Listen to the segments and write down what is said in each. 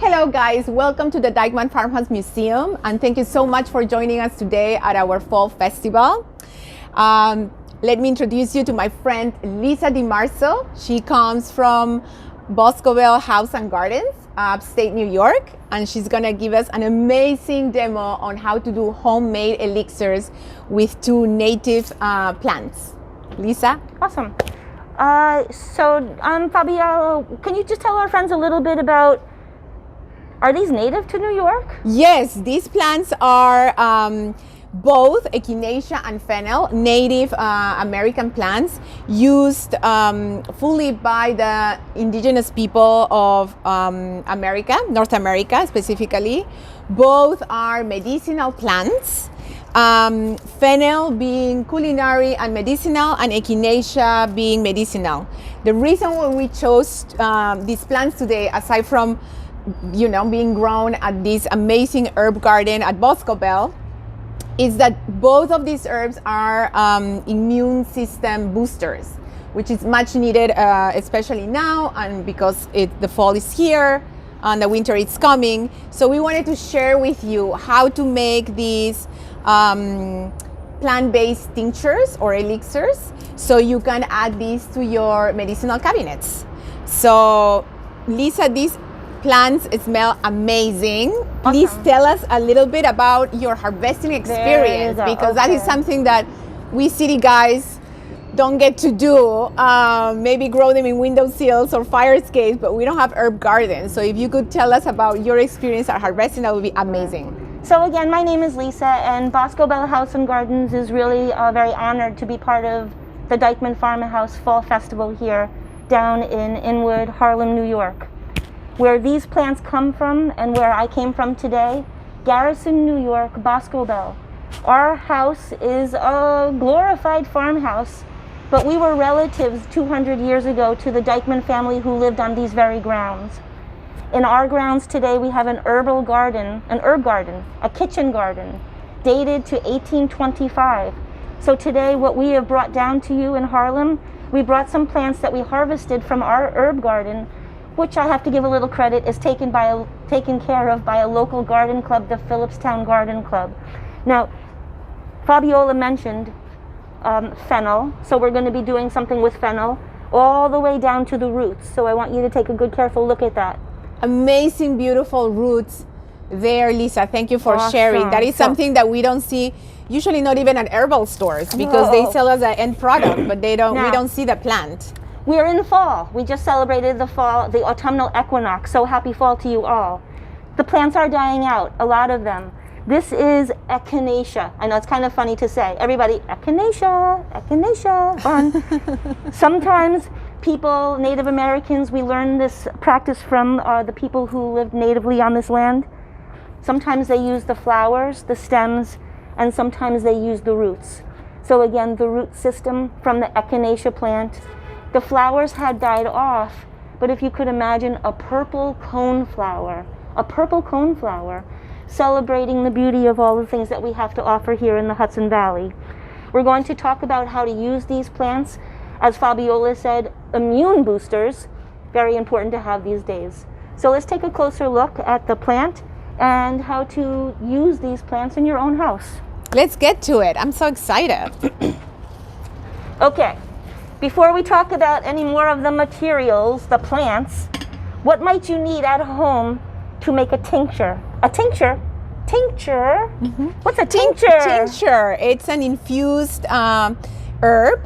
Hello guys, welcome to the Dyckman Farmhouse Museum, and thank you so much for joining us today at our fall festival. Let me introduce you to my friend Lisa DiMarzo. She comes from Boscobel House and Gardens, upstate New York, and she's gonna give us an amazing demo on how to do homemade elixirs with two native plants. Lisa? Awesome. Fabiola, can you just tell our friends a little bit about, are these native to New York? Yes, these plants are both Echinacea and Fennel, native American plants used fully by the indigenous people of America, North America specifically. Both are medicinal plants. Fennel being culinary and medicinal, and Echinacea being medicinal. The reason why we chose these plants today, aside from being grown at this amazing herb garden at Boscobel, is that both of these herbs are immune system boosters, which is much needed, especially now, and because the fall is here and the winter is coming. So we wanted to share with you how to make these plant-based tinctures or elixirs, so you can add these to your medicinal cabinets. So Lisa, these plants smell amazing. Awesome. Please tell us a little bit about your harvesting experience, because that is something that we city guys don't get to do. Maybe grow them in windowsills or fire escapes, but we don't have herb gardens. So if you could tell us about your experience at harvesting, that would be amazing. So again, my name is Lisa, and Boscobel House and Gardens is really very honored to be part of the Dyckman Farmhouse Fall Festival here down in Inwood, Harlem, New York. Where these plants come from and where I came from today, Garrison, New York, Boscobel. Our house is a glorified farmhouse, but we were relatives 200 years ago to the Dyckman family who lived on these very grounds. In our grounds today, we have an herb garden, a kitchen garden, dated to 1825. So today, what we have brought down to you in Harlem, we brought some plants that we harvested from our herb garden, which I have to give a little credit, is taken care of by a local garden club, the Phillipstown Garden Club. Now, Fabiola mentioned fennel, so we're going to be doing something with fennel all the way down to the roots. So I want you to take a good, careful look at that. Amazing, beautiful roots there, Lisa. Thank you for sharing. That is something that we don't see, usually not even at herbal stores, because they sell us an end product, but we don't see the plant. We're in fall. We just celebrated the fall, the autumnal equinox. So happy fall to you all. The plants are dying out, a lot of them. This is Echinacea. I know it's kind of funny to say. Everybody, Echinacea, Echinacea, fun. Sometimes people, Native Americans, we learn this practice from the people who lived natively on this land. Sometimes they use the flowers, the stems, and sometimes they use the roots. So again, the root system from the Echinacea plant. The flowers had died off, but if you could imagine a purple coneflower, celebrating the beauty of all the things that we have to offer here in the Hudson Valley. We're going to talk about how to use these plants, as Fabiola said, immune boosters, very important to have these days. So let's take a closer look at the plant and how to use these plants in your own house. Let's get to it. I'm so excited. Okay. Before we talk about any more of the materials, the plants, what might you need at home to make a tincture? A tincture? Tincture? Mm-hmm. What's a tincture? Tincture. It's an infused herb,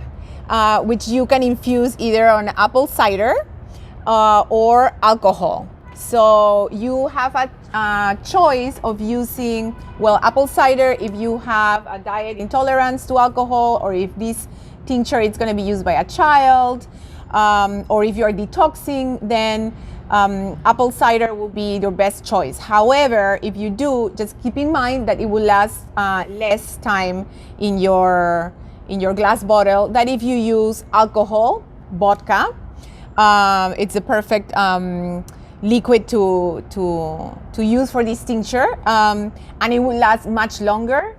which you can infuse either on apple cider or alcohol. So you have a choice of using, apple cider if you have a diet intolerance to alcohol, or if this tincture is going to be used by a child, or if you're detoxing, then apple cider will be your best choice. However, if you do, just keep in mind that it will last less time in your glass bottle than if you use alcohol, vodka. It's the perfect liquid to use for this tincture, and it will last much longer.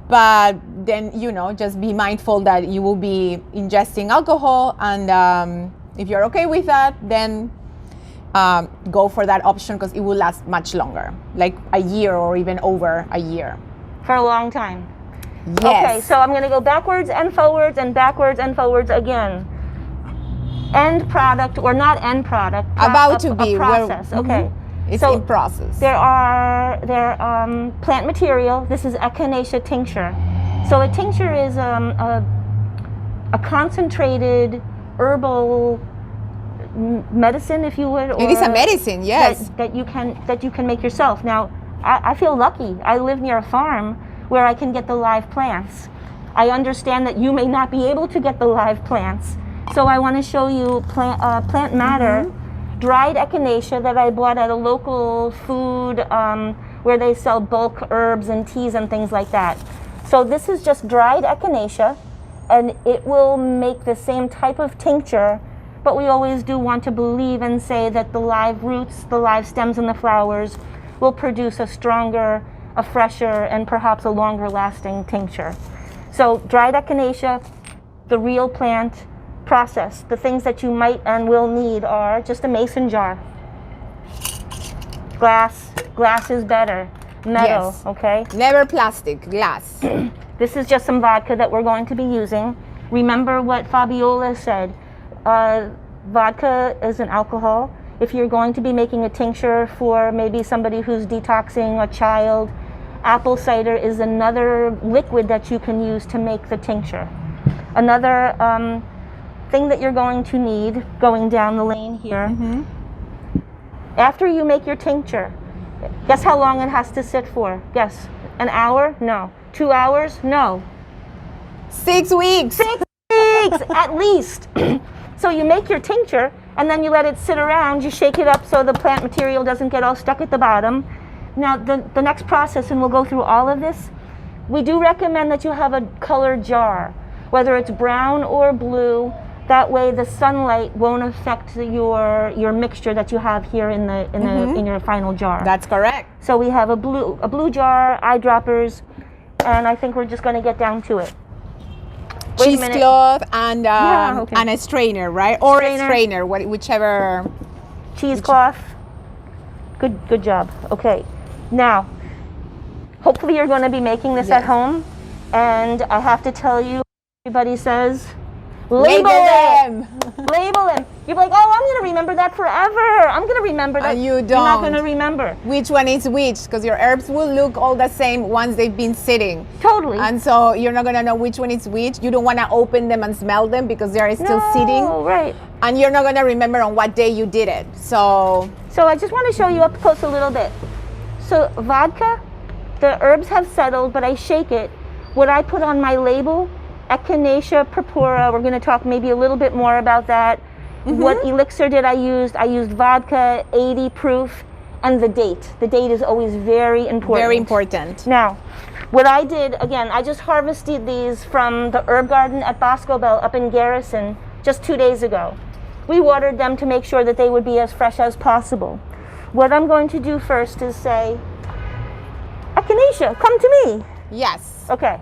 But then, just be mindful that you will be ingesting alcohol, and if you're okay with that, then go for that option because it will last much longer, like a year or even over a year. For a long time. Yes. Okay, so I'm going to go backwards and forwards and backwards and forwards again. End product, or not end product. About to be. A process. Okay. It's so in process. There plant material. This is Echinacea Tincture. So a tincture is a concentrated herbal medicine, if you would. Or it is a medicine, yes. That you can make yourself. Now, I feel lucky. I live near a farm where I can get the live plants. I understand that you may not be able to get the live plants. So I want to show you plant matter, dried echinacea that I bought at a local food where they sell bulk herbs and teas and things like that. So this is just dried echinacea, and it will make the same type of tincture, but we always do want to believe and say that the live roots, the live stems and the flowers will produce a stronger, a fresher, and perhaps a longer lasting tincture. So dried echinacea, the real plant, process. The things that you might and will need are just a mason jar. Glass is better. Metal, yes. Okay? Never plastic, glass. This is just some vodka that we're going to be using. Remember what Fabiola said. Vodka is an alcohol. If you're going to be making a tincture for maybe somebody who's detoxing, a child, apple cider is another liquid that you can use to make the tincture. Another thing that you're going to need going down the lane here. After you make your tincture, guess how long it has to sit for? Guess. An hour? No. 2 hours? No. 6 weeks. 6 weeks at least. So you make your tincture and then you let it sit around. You shake it up so the plant material doesn't get all stuck at the bottom. Now the next process, and we'll go through all of this, we do recommend that you have a colored jar, whether it's brown or blue. That way the sunlight won't affect your mixture that you have here in your final jar. That's correct. So we have a blue jar, eyedroppers, and I think we're just going to get down to it. Cheesecloth and okay. and a strainer, right? Or Strainer. a strainer, whichever. Cheesecloth. Good job. Okay. Now, hopefully you're going to be making this at home, and I have to tell you, everybody says, label them. Label them. You're like, oh, I'm going to remember that forever. I'm going to remember that. And you don't. You're not going to remember. Which one is which, because your herbs will look all the same once they've been sitting. Totally. And so you're not going to know which one is which. You don't want to open them and smell them because they're still sitting. Right. And you're not going to remember on what day you did it. So I just want to show you up close a little bit. So vodka, the herbs have settled, but I shake it. What I put on my label, Echinacea purpura, we're going to talk maybe a little bit more about that. What elixir did I use? I used vodka, 80 proof, and the date. The date is always very important. very important. Now, what I did, again, I just harvested these from the herb garden at Boscobel up in Garrison just 2 days ago. We watered them to make sure that they would be as fresh as possible. What I'm going to do first is say, Echinacea, come to me. Yes. Okay.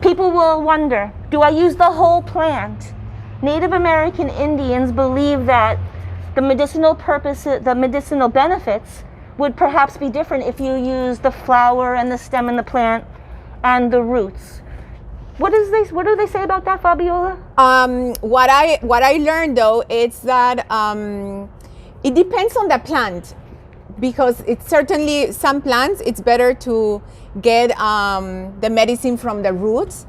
People will wonder, do I use the whole plant? Native American Indians believe that the medicinal benefits would perhaps be different if you use the flower and the stem and the plant and the roots. What do they say about that, Fabiola? What I learned though is that it depends on the plant, because it's certainly some plants it's better to get the medicine from the roots,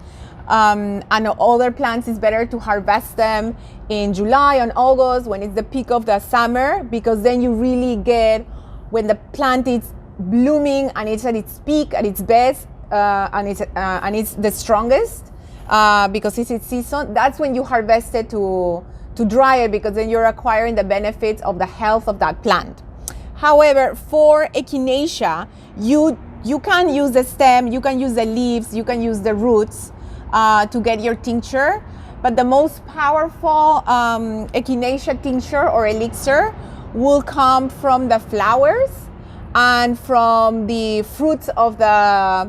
and other plants it's better to harvest them in July and August when it's the peak of the summer, because then you really get when the plant is blooming and it's at its peak, at its best, and it's the strongest, because it's its season. That's when you harvest it to dry it, because then you're acquiring the benefits of the health of that plant. However, for Echinacea, you can use the stem, you can use the leaves, you can use the roots to get your tincture. But the most powerful Echinacea tincture or elixir will come from the flowers and from the fruits of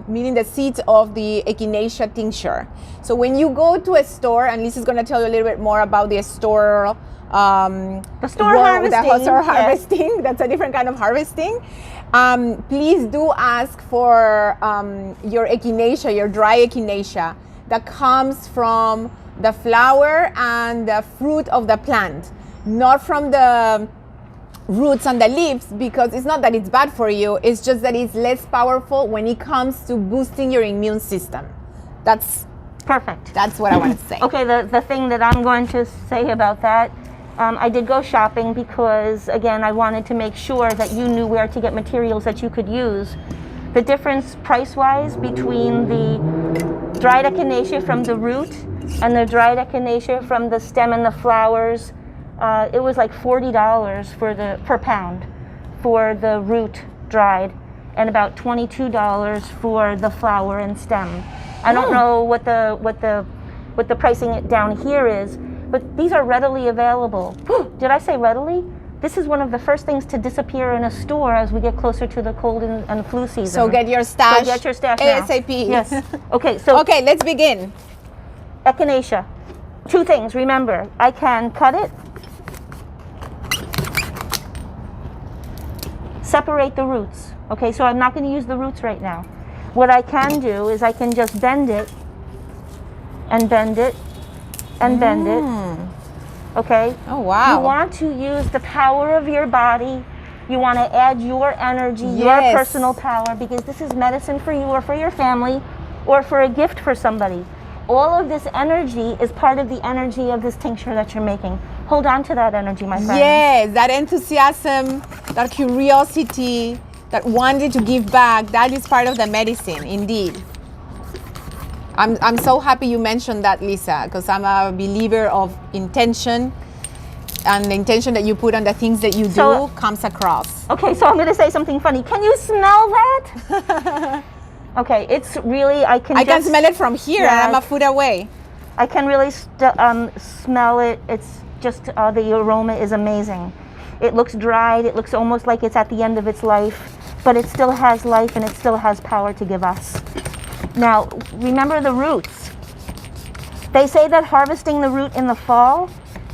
meaning the seeds of the Echinacea tincture. So when you go to a store, and Lisa's going to tell you a little bit more about the store The store harvesting. The store yes. harvesting. That's a different kind of harvesting. Please do ask for your echinacea, your dry echinacea that comes from the flower and the fruit of the plant, not from the roots and the leaves, because it's not that it's bad for you, it's just that it's less powerful when it comes to boosting your immune system. That's perfect. That's what I want to say. Okay, the thing that I'm going to say about that, I did go shopping because, again, I wanted to make sure that you knew where to get materials that you could use. The difference price-wise between the dried echinacea from the root and the dried echinacea from the stem and the flowers, it was like $40 per pound for the root dried, and about $22 for the flower and stem. I don't know what the pricing down here is, but these are readily available. Did I say readily? This is one of the first things to disappear in a store as we get closer to the cold and flu season. So get your stash. So get your stash now. ASAP. Yes. Okay. So okay, let's begin. Echinacea. Two things. Remember, I can cut it, separate the roots. Okay, so I'm not going to use the roots right now. What I can do is I can just bend it and bend it and bend it. Okay? Oh, wow. You want to use the power of your body. You want to add your energy, Yes. your personal power, because this is medicine for you or for your family or for a gift for somebody. All of this energy is part of the energy of this tincture that you're making. Hold on to that energy, my friend. Yes, that enthusiasm, that curiosity, that wanting to give back, that is part of the medicine, indeed. I'm so happy you mentioned that, Lisa, because I'm a believer of intention, and the intention that you put on the things that you do comes across. Okay, so I'm going to say something funny. Can you smell that? Okay, it's really, I can smell it from here, and I'm a foot away. I can really smell it. It's just, the aroma is amazing. It looks dried. It looks almost like it's at the end of its life, but it still has life and it still has power to give us. Now, remember the roots. They say that harvesting the root in the fall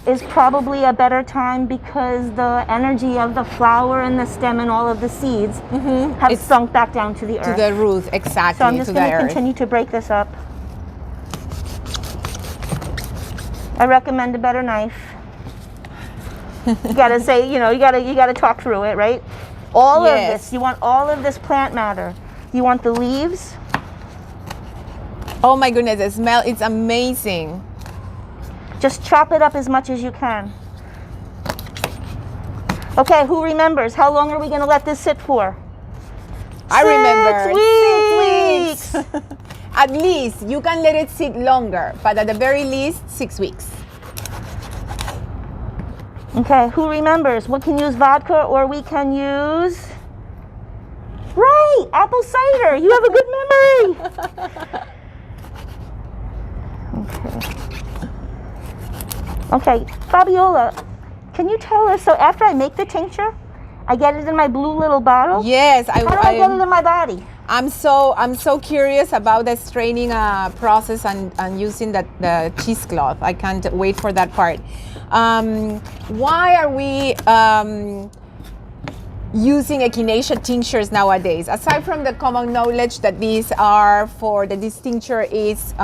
is probably a better time because the energy of the flower and the stem and all of the seeds have sunk back down to the earth. To the root, exactly. So I'm just going to continue to break this up. I recommend a better knife. You gotta say, you gotta talk through it, right? All of this, you want all of this plant matter. You want the leaves. Oh my goodness, the smell, it's amazing. Just chop it up as much as you can. Okay, who remembers? How long are we gonna let this sit for? I remember. 6 weeks. 6 weeks. At least you can let it sit longer, but at the very least, 6 weeks. Okay, who remembers? We can use vodka or we can use, right, apple cider. You have a good memory. Okay, Fabiola, can you tell us, so after I make the tincture, I get it in my blue little bottle? Yes. How do I get it in my body? I'm so curious about the straining process and using the cheesecloth. I can't wait for that part. Why are we using echinacea tinctures nowadays? Aside from the common knowledge that these are this tincture is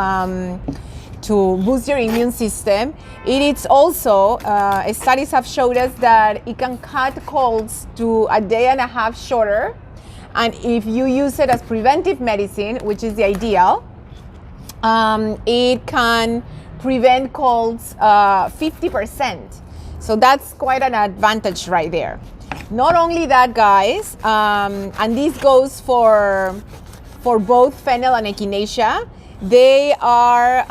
to boost your immune system, it is also, studies have showed us that it can cut colds to a day and a half shorter. And if you use it as preventive medicine, which is the ideal, it can prevent colds 50%. So that's quite an advantage right there. Not only that, guys, and this goes for both fennel and echinacea. They are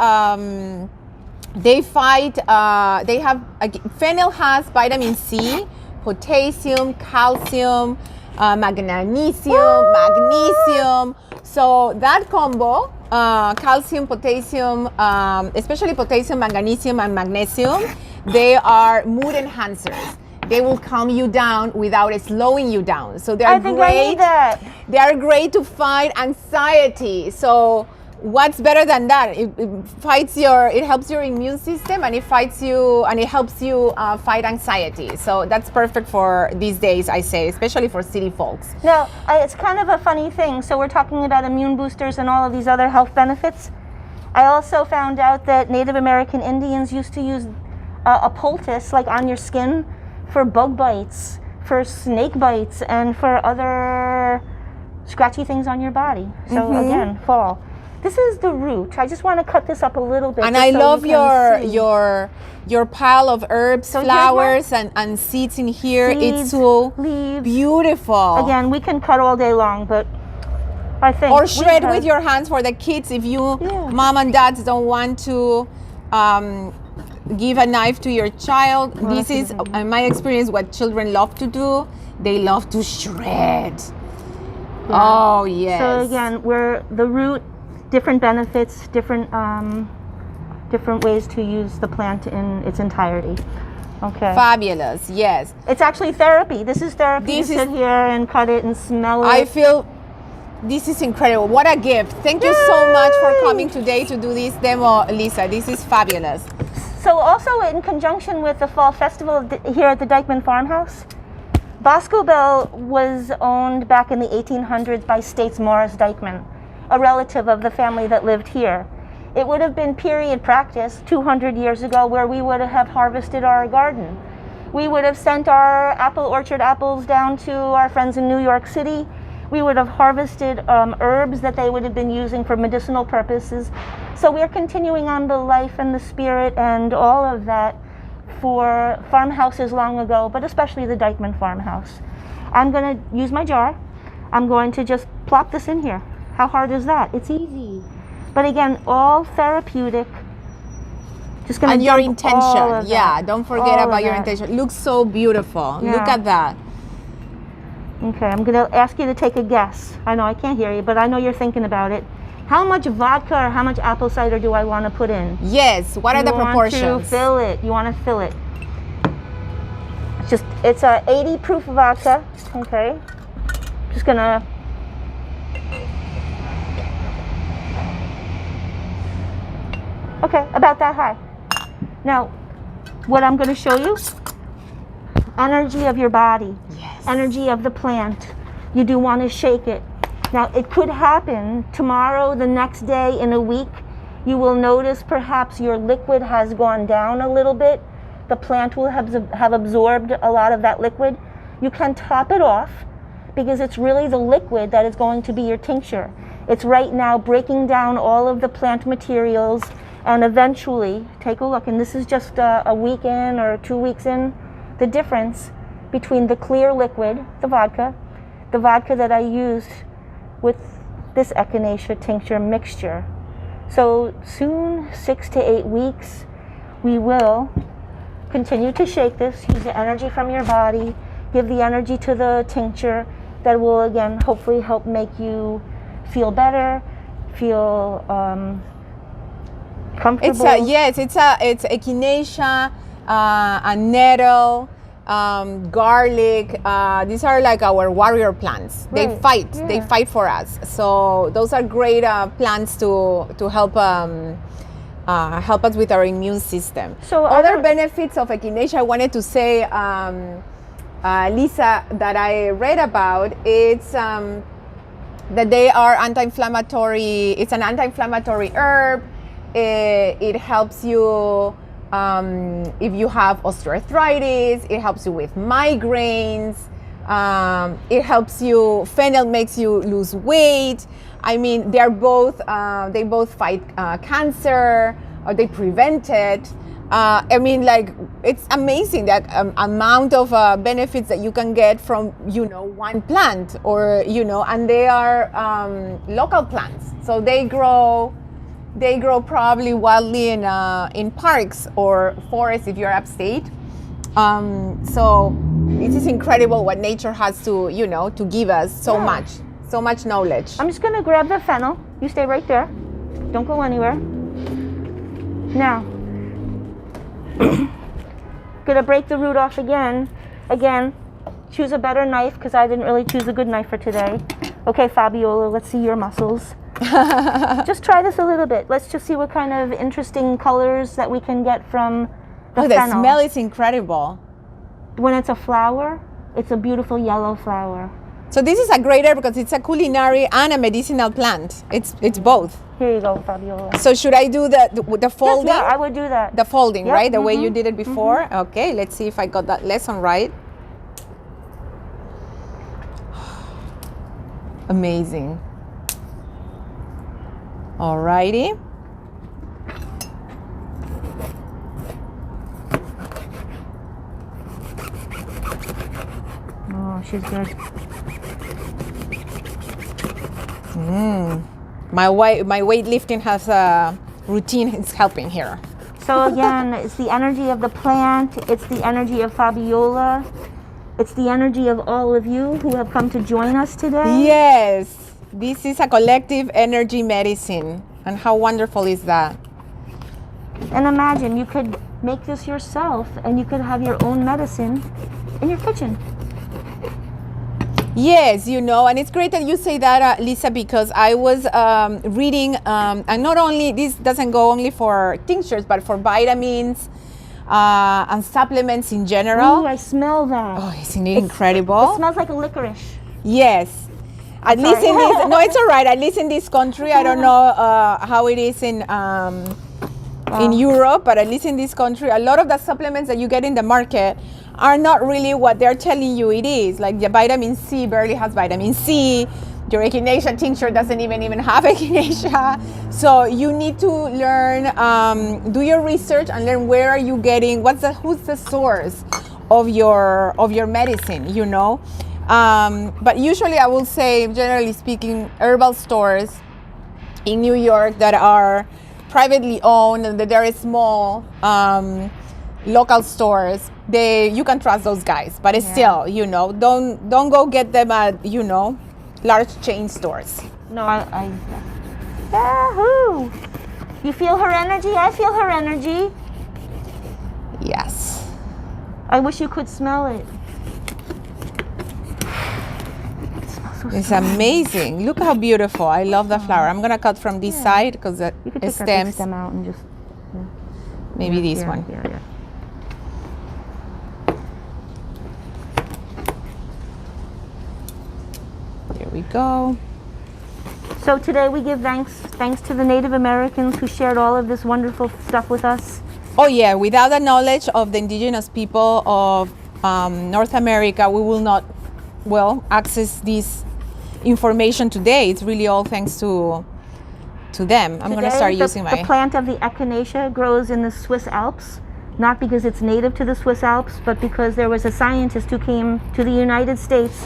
fennel has vitamin C, potassium, calcium, magnesium. So that combo, calcium, potassium, especially potassium, magnesium, and magnesium, they are mood enhancers. They will calm you down without slowing you down. So they are great. I need that. They are great to fight anxiety. So what's better than that? It helps your immune system, and it helps you fight anxiety. So that's perfect for these days, I say, especially for city folks. Now, it's kind of a funny thing. So we're talking about immune boosters and all of these other health benefits. I also found out that Native American Indians used to use a poultice, like on your skin, for bug bites, for snake bites, and for other scratchy things on your body. So again, fall. This is the root. I just want to cut this up a little bit. And I love your pile of herbs, so flowers, and seeds in here. Seeds, it's so leaves. beautiful. Again, we can cut all day long, but I think or shred with your hands for the kids if you mom and dads don't want to give a knife to your child. This is, in my experience, what children love to do. They love to shred. Oh yes. So again, the root, different benefits, different ways to use the plant in its entirety. Okay. Fabulous. Yes. It's actually therapy. This is therapy. Sit here and cut it and smell it. I feel this is incredible. What a gift. Thank you so much for coming today to do this demo, Lisa. This is fabulous. So also in conjunction with the Fall Festival here at the Dyckman Farmhouse, Boscobel was owned back in the 1800s by States Morris Dyckman, a relative of the family that lived here. It would have been period practice 200 years ago where we would have harvested our garden. We would have sent our apple orchard apples down to our friends in New York City. We would have harvested herbs that they would have been using for medicinal purposes. So we're continuing on the life and the spirit and all of that for farmhouses long ago, but especially the Dyckman Farmhouse. I'm going to use my jar. I'm going to just plop this in here. How hard is that? It's easy. But again, all therapeutic. Just going to and your intention. Yeah, don't forget about your intention. It looks so beautiful. Yeah. Look at that. Okay, I'm going to ask you to take a guess. I know I can't hear you, but I know you're thinking about it. How much vodka or how much apple cider do I want to put in? Yes, what are the proportions? You want to fill it. You want to fill it. It's a 80 proof vodka. Okay. Just going to okay, about that high. Now, what I'm going to show you, energy of your body, energy of the plant. You do want to shake it. Now, it could happen tomorrow, the next day, in a week. You will notice perhaps your liquid has gone down a little bit. The plant will have absorbed a lot of that liquid. You can top it off because it's really the liquid that is going to be your tincture. It's right now breaking down all of the plant materials, and eventually, take a look, and this is just a week in or 2 weeks in, the difference between the clear liquid, the vodka that I used with this Echinacea tincture mixture. So soon, 6 to 8 weeks, we will continue to shake this, use the energy from your body, give the energy to the tincture that will again hopefully help make you feel better, feel comfortable. It's echinacea, a nettle, garlic. These are like our warrior plants. Right. They fight for us. So those are great plants to help help us with our immune system. So other benefits of echinacea I wanted to say, Lisa, that I read about, it's that they are anti-inflammatory. It's an anti-inflammatory herb. It helps you if you have osteoarthritis. It helps you with migraines. It helps you. Fennel makes you lose weight. I mean, they both fight cancer, or they prevent it. I mean, like, it's amazing that amount of benefits that you can get from, one plant, or, and they are local plants. So they grow probably wildly in parks or forests if you're upstate. So it is incredible what nature has to, to give us so much knowledge. I'm just gonna grab the fennel. You stay right there. Don't go anywhere. Now, gonna break the root off again. Again, choose a better knife because I didn't really choose a good knife for today. Okay, Fabiola, let's see your muscles. Just try this a little bit. Let's just see what kind of interesting colors that we can get from the Oh, the fennel. smell is incredible. When it's a flower, it's a beautiful yellow flower. So this is a great herb because it's a culinary and a medicinal plant. It's both. Here you go, Fabiola. So should I do the folding? Yes, yeah, I would do that. The folding, Yep, right? The way you did it before? Okay, let's see if I got that lesson right. Amazing. Alrighty. Oh, she's good. My weightlifting has a routine. It's helping here. So again, it's the energy of the plant, it's the energy of Fabiola, it's the energy of all of you who have come to join us today. Yes, this is a collective energy medicine. And how wonderful is that? And imagine you could make this yourself and you could have your own medicine in your kitchen. Yes, you know, and it's great that you say that, Lisa, because I was reading, and not only, this doesn't go only for tinctures, but for vitamins and supplements in general. Ooh, I smell that. Oh, isn't it incredible? It smells like a licorice. Yes. At least in this, no, it's all right. At least in this country, I don't know how it is in Europe, but at least in this country, a lot of the supplements that you get in the market are not really what they're telling you it is. Like the vitamin C barely has vitamin C. Your Echinacea tincture doesn't even have Echinacea. So you need to learn, do your research and learn where are you getting, who's the source of your medicine, you know. But usually I will say, generally speaking, herbal stores in New York that are privately owned and that they're small local stores, you can trust those guys. But it's still, you know, don't go get them at, you know, large chain stores. No, I Yahoo! You feel her energy? I feel her energy. Yes. I wish you could smell it. It's amazing. Look how beautiful. I love the flower. I'm gonna cut from this side because it You could take that big stems. stem out and just Maybe this one. Yeah. There we go. So today we give thanks to the Native Americans who shared all of this wonderful stuff with us. Oh yeah, without the knowledge of the indigenous people of North America, we will not, access this information today. It's really all thanks to them. I'm going to start using the plant of the Echinacea grows in the Swiss Alps, not because it's native to the Swiss Alps, but because there was a scientist who came to the United States,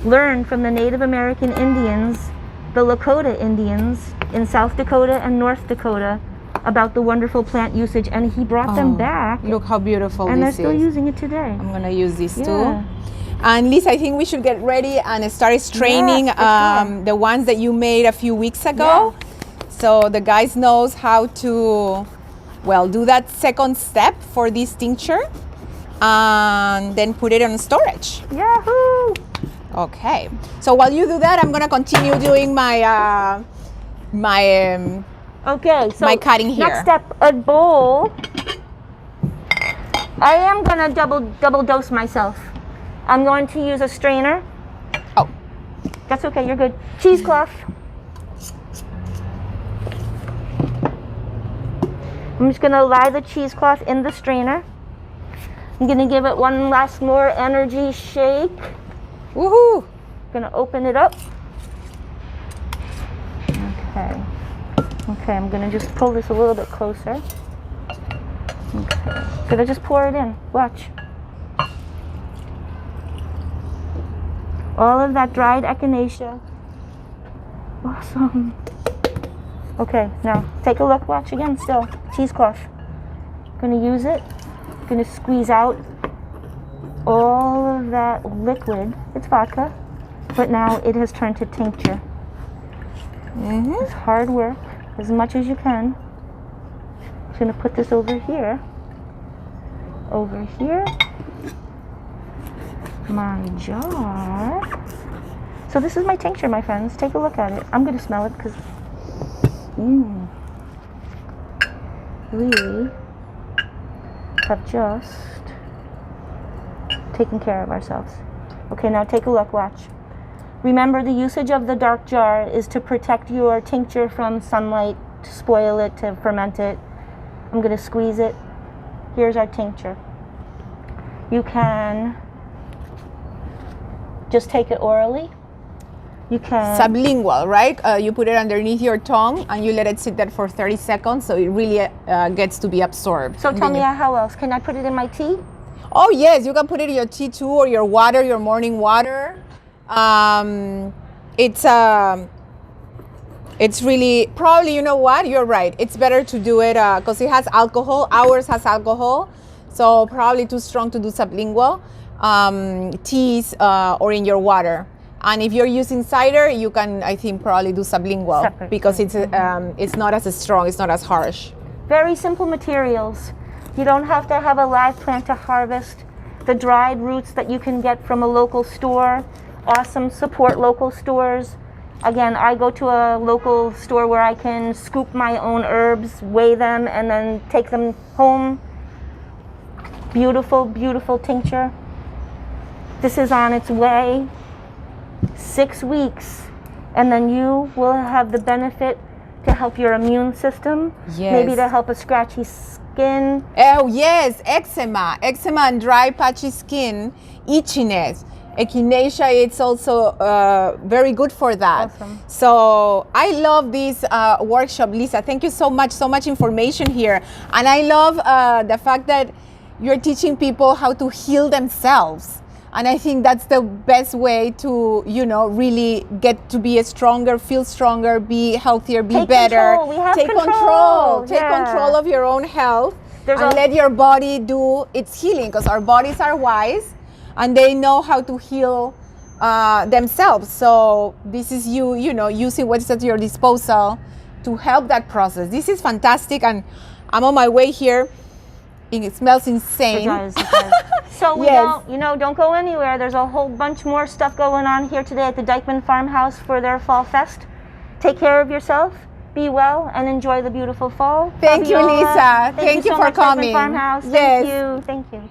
learned from the Native American Indians, the Lakota Indians in South Dakota and North Dakota, about the wonderful plant usage, and he brought them back. Look how beautiful and this they're still is. using it today. I'm going to use this Yeah. too. And Lisa, I think we should get ready and start straining Yes, for sure. the ones that you made a few weeks ago. So the guys knows how to, do that second step for this tincture and then put it on storage. Yahoo! Okay. So while you do that, I'm going to continue doing my Okay, so my cutting here. next step, a bowl. I am gonna double dose myself. I'm going to use a strainer. Oh. That's okay, you're good. Cheesecloth. I'm just gonna lie the cheesecloth in the strainer. I'm gonna give it one last more energy shake. Woohoo! Gonna open it up. Okay. Okay, I'm gonna just pull this a little bit closer. Okay. Gonna just pour it in. Watch. All of that dried echinacea. Awesome. Okay, now take a look. Watch again. Still cheesecloth. Gonna use it. Gonna squeeze out all of that liquid. It's vodka, but now it has turned to tincture. It's hard work, as much as you can. I'm gonna put this over here. Over here. My jar. So this is my tincture, my friends. Take a look at it. I'm going to smell it because we have just taken care of ourselves. Okay, now take a look, watch. Remember, the usage of the dark jar is to protect your tincture from sunlight, to spoil it, to ferment it. I'm going to squeeze it. Here's our tincture. You can just take it orally. You can sublingual, right? You put it underneath your tongue and you let it sit there for 30 seconds so it really gets to be absorbed. So tell me how else? Can I put it in my tea? Oh yes, you can put it in your tea too, or your water, your morning water. It's really, probably, you know what, you're right. It's better to do it because it has alcohol. Ours has alcohol, so probably too strong to do sublingual. Teas or in your water. And if you're using cider, you can, I think, probably do sublingual. Separate, because it's not as strong, it's not as harsh. Very simple materials. You don't have to have a live plant to harvest. The dried roots that you can get from a local store, awesome. Support local stores. Again, I go to a local store where I can scoop my own herbs, weigh them, and then take them home. Beautiful, beautiful tincture. This is on its way. 6 weeks, and then you will have the benefit to help your immune system. Yes. Maybe to help a scratchy skin. Oh yes, eczema and dry patchy skin, itchiness. Echinacea, it's also very good for that. Awesome. So I love this workshop, Lisa. Thank you so much information here. And I love the fact that you're teaching people how to heal themselves. And I think that's the best way to, you know, really get to be stronger, feel stronger, be healthier, be better. Control. We have Take control. Take control of your own health and let your body do its healing, because our bodies are wise and they know how to heal themselves. So this is you know, using what's at your disposal to help that process. This is fantastic, and I'm on my way here. It smells insane. It does. So Yes. don't go anywhere. There's a whole bunch more stuff going on here today at the Dyckman Farmhouse for their Fall Fest. Take care of yourself, be well, and enjoy the beautiful fall. Thank you, Fabiola, Lisa. Thank you so for much, coming. Dyckman Farmhouse. Yes. Thank you.